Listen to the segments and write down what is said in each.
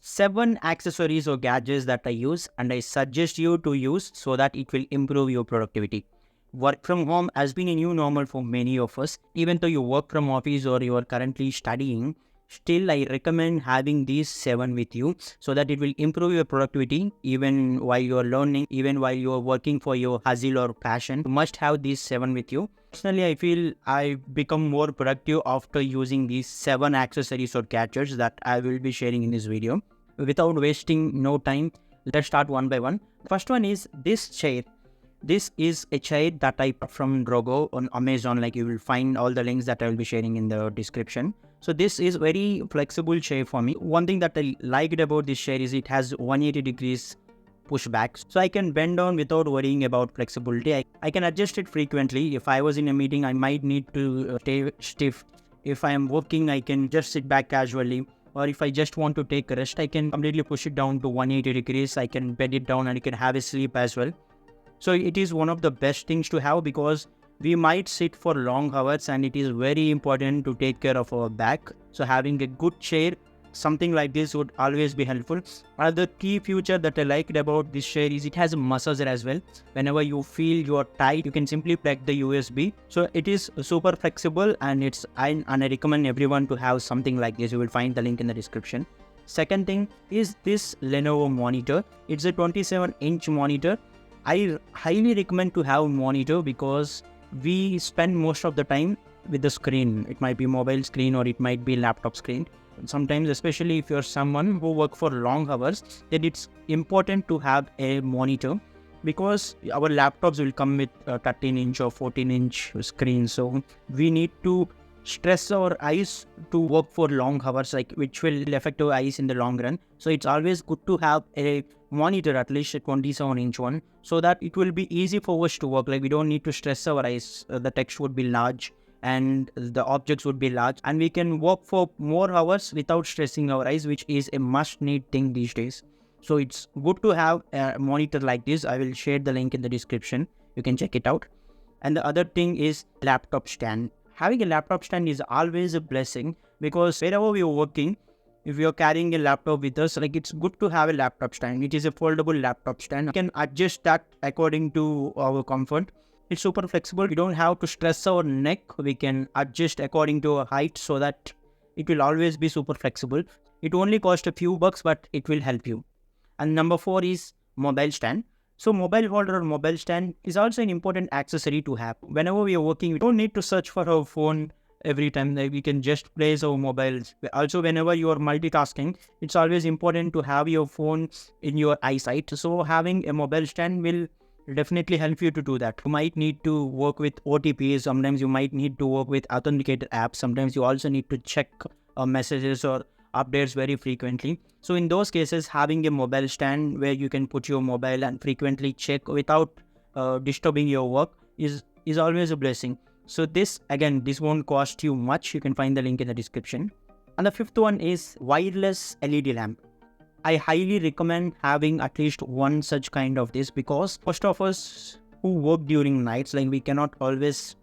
7 accessories or gadgets that I use and I suggest you to use so that it will improve your productivity. Work from home has been a new normal for many of us. Even though you work from office or you are currently studying, still I recommend having these 7 with you so that it will improve your productivity even while you are learning, even while you are working for your hustle or passion. You must have these 7 with you. Personally, I feel I become more productive after using these 7 accessories or gadgets that I will be sharing in this video. Without wasting no time, let's start one by one. First one is this chair. This is a chair that I bought from Drogo on Amazon. Like, you will find all the links that I will be sharing in the description. So this is very flexible chair for me. One thing that I liked about this chair is it has 180 degrees pushback. So I can bend down without worrying about flexibility. I can adjust it frequently. If I was in a meeting, I might need to stay stiff. If I am working, I can just sit back casually. Or if I just want to take a rest, I can completely push it down to 180 degrees. I can bend it down and I can have a sleep as well. So it is one of the best things to have because we might sit for long hours and it is very important to take care of our back. So having a good chair, something like this would always be helpful. Another key feature that I liked about this chair is it has a massager as well. Whenever you feel you're tight, you can simply plug the USB. So it is super flexible and I recommend everyone to have something like this. You will find the link in the description. Second thing is this Lenovo monitor. It's a 27-inch monitor. I highly recommend to have a monitor because we spend most of the time with the screen. It might be mobile screen or it might be laptop screen. Sometimes, especially if you're someone who work for long hours, then it's important to have a monitor because our laptops will come with a 13-inch or 14-inch screen. So we need to stress our eyes to work for long hours, like which will affect our eyes in the long run. So it's always good to have a monitor, at least a 27-inch one, so that it will be easy for us to work. Like, we don't need to stress our eyes. The text would be large and the objects would be large, and we can work for more hours without stressing our eyes, which is a must-need thing these days. So it's good to have a monitor like this. I will share the link in the description. You can check it out. And the other thing is laptop stand. Having a laptop stand is always a blessing because wherever we are working, if we are carrying a laptop with us, like, it's good to have a laptop stand. It is a foldable laptop stand. We can adjust that according to our comfort. It's super flexible. We don't have to stress our neck. We can adjust according to our height so that it will always be super flexible. It only costs a few bucks, but it will help you. And number 4 is mobile stand. So mobile holder or mobile stand is also an important accessory to have. Whenever we are working, we don't need to search for our phone every time. Like, we can just place our mobiles. Also, whenever you are multitasking, it's always important to have your phone in your eyesight. So having a mobile stand will definitely help you to do that. You might need to work with OTPs. Sometimes you might need to work with authenticated apps. Sometimes you also need to check messages or updates very frequently. So in those cases, having a mobile stand where you can put your mobile and frequently check without disturbing your work is always a blessing. So this won't cost you much. You can find the link in the description. And the 5th one is wireless LED lamp. I highly recommend having at least one such kind of this because most of us who work during nights, like, we cannot always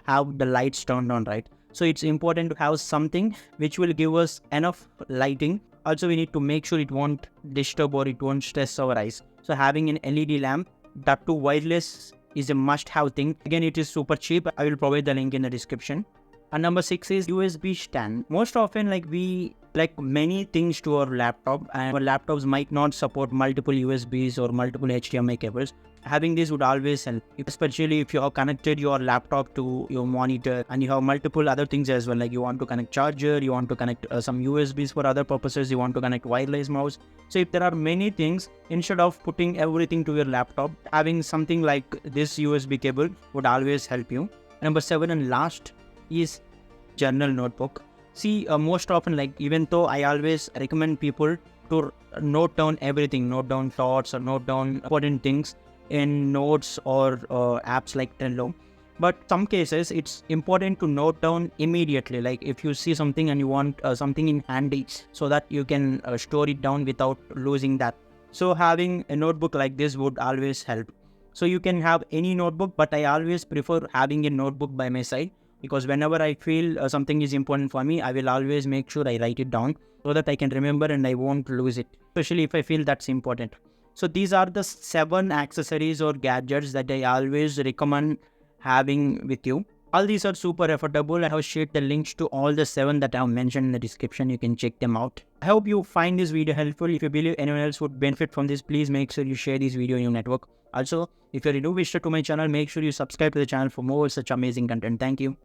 have the lights turned on, right? So it's important to have something which will give us enough lighting. Also, we need to make sure it won't disturb or it won't stress our eyes. So having an LED lamp, that too wireless, is a must-have thing. Again, it is super cheap. I will provide the link in the description. And number 6 is USB stand. Most often, like, we like many things to our laptop, and our laptops might not support multiple USBs or multiple HDMI cables. Having this would always help, especially if you have connected your laptop to your monitor and you have multiple other things as well. Like, you want to connect charger, you want to connect some USBs for other purposes, you want to connect wireless mouse. So if there are many things, instead of putting everything to your laptop, having something like this USB cable would always help you. Number 7 and last is journal notebook. See, most often, like, even though I always recommend people to note down everything, note down thoughts or note down important things in notes or apps like Trello, but some cases it's important to note down immediately. Like, if you see something and you want something in handy so that you can store it down without losing that. So having a notebook like this would always help. So you can have any notebook, but I always prefer having a notebook by my side. because whenever I feel something is important for me, I will always make sure I write it down so that I can remember and I won't lose it, especially if I feel that's important. So these are the 7 accessories or gadgets that I always recommend having with you. All these are super affordable. I have shared the links to all the 7 that I have mentioned in the description. You can check them out. I hope you find this video helpful. If you believe anyone else would benefit from this, please make sure you share this video in your network. Also, if you're a new visitor to my channel, make sure you subscribe to the channel for more such amazing content. Thank you.